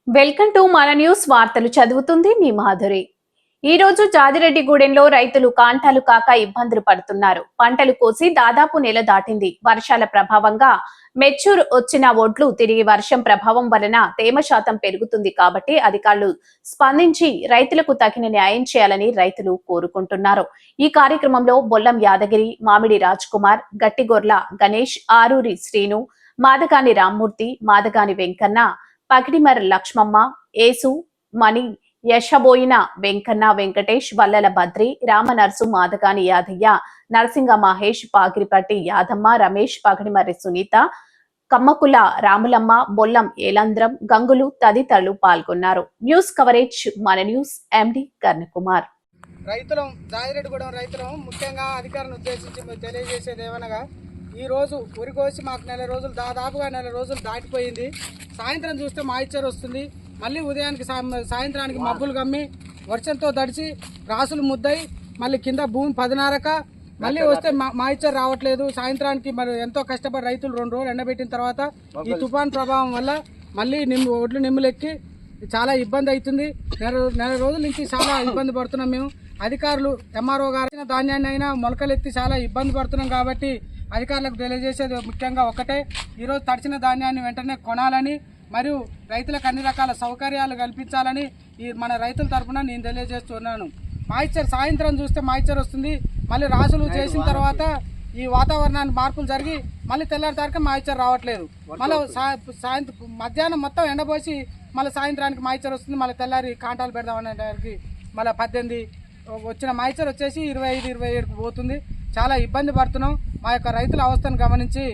Welcome to మన news వార్తలు చదువుతుంది మీ మాధురి. ఈ రోజు జాజిరెడ్డిగూడెంలో రైతులు కాంటాలు కాక ఇబ్బందులు పడుతున్నారు. పంటలు కోసి దాదాపు నెల దాటింది. వర్షాల ప్రభావంగా మెచ్యూర్ వచ్చిన ఒడ్లు తిరిగి వర్షం ప్రభావం వలన తేమ శాతం పెరుగుతుంది కాబట్టి అధికారులు స్పందించి రైతులకు తగిన న్యాయం చేయాలని రైతులు కోరుకుంటున్నారు. ఈ కార్యక్రమంలో బొల్లం యాదగిరి, మామిడి రాజ్ కుమార్, గట్టిగొర్ల గణేష్, ఆరూరి శ్రీను, మాదగాని రామ్మూర్తి, మాదగాని వెంకన్న, పగిడిమర లక్ష్మమ్మ, ఏసు, మణి, యశబోయిన వెంకన్న, వెంకటేష్, వల్లల బద్రి, రామనర్సు, మాదగాని యాదయ్య, నరసింగ మహేష్, పాగిరిపట్టి యాదమ్మ, రమేష్, పగిడిమర్రి సునీత, కమ్మకుల రాములమ్మ, బొల్లం ఏలంద్రం, గంగులు తదితరులు పాల్గొన్నారు. న్యూస్ కవరేజ్ మన న్యూస్ ఎండి కర్ణకుమార్. రైతులం జాజిరెడ్డిగూడెం రైతులం ముఖ్యంగా అధికారులను ఉద్దేశించి తెలియజేసేది ఏమనగా ఈరోజు ఉరి కోసి మాకు దాదాపుగా నెల రోజులు దాటిపోయింది. సాయంత్రం చూస్తే మాయిశ్చర్ వస్తుంది. మళ్ళీ ఉదయానికి సాయంత్రానికి మబ్బులు కమ్మి వర్షంతో తడిచి రాసులు ముద్దయి మళ్ళీ కింద భూమి పదినారక మళ్ళీ వస్తే మాయిశ్చర్ రావట్లేదు. సాయంత్రానికి మరి ఎంతో కష్టపడి రైతులు 2 రోజులు ఎండబెట్టిన తర్వాత ఈ తుఫాన్ ప్రభావం వల్ల మళ్ళీ ఒడ్లు నిమ్ములెక్కి చాలా ఇబ్బంది అవుతుంది. నెల రోజుల నుంచి చాలా ఇబ్బంది పడుతున్నాం మేము. అధికారులు ఎంఆర్ఓ గారు ధాన్యాన్ని అయినా మొలకలెత్తి చాలా ఇబ్బంది పడుతున్నాం కాబట్టి అధికారులకు తెలియజేసేది ముఖ్యంగా ఒకటే, ఈరోజు తడిచిన ధాన్యాన్ని వెంటనే కొనాలని మరియు రైతులకు అన్ని రకాల సౌకర్యాలు కల్పించాలని మన రైతుల తరఫున నేను తెలియజేస్తున్నాను. మాయిశ్చర్ సాయంత్రం చూస్తే మాయిశ్చర్ వస్తుంది. మళ్ళీ రాసులు చేసిన తర్వాత ఈ వాతావరణాన్ని మార్పులు జరిగి మళ్ళీ తెల్లారితారికి మాయిశ్చర్ రావట్లేదు. మళ్ళీ సాయంత్రం మధ్యాహ్నం మొత్తం ఎండబోసి మళ్ళీ సాయంత్రానికి మాయిశ్చర్ వస్తుంది. మళ్ళీ తెల్లారి కాంటాలు పెడదామనేసరికి మళ్ళీ 18 వచ్చిన మాయిశ్చర్ వచ్చేసి 25-27కు పోతుంది. చాలా ఇబ్బంది పడుతున్నాం. మా యొక్క రైతుల అవస్థను గమనించి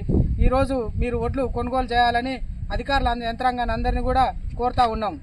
ఈరోజు మీరు ఒడ్లు కొనుగోలు చేయాలని అధికారుల యంత్రాంగాన్ని అందరినీ కూడా కోరుతా ఉన్నాం.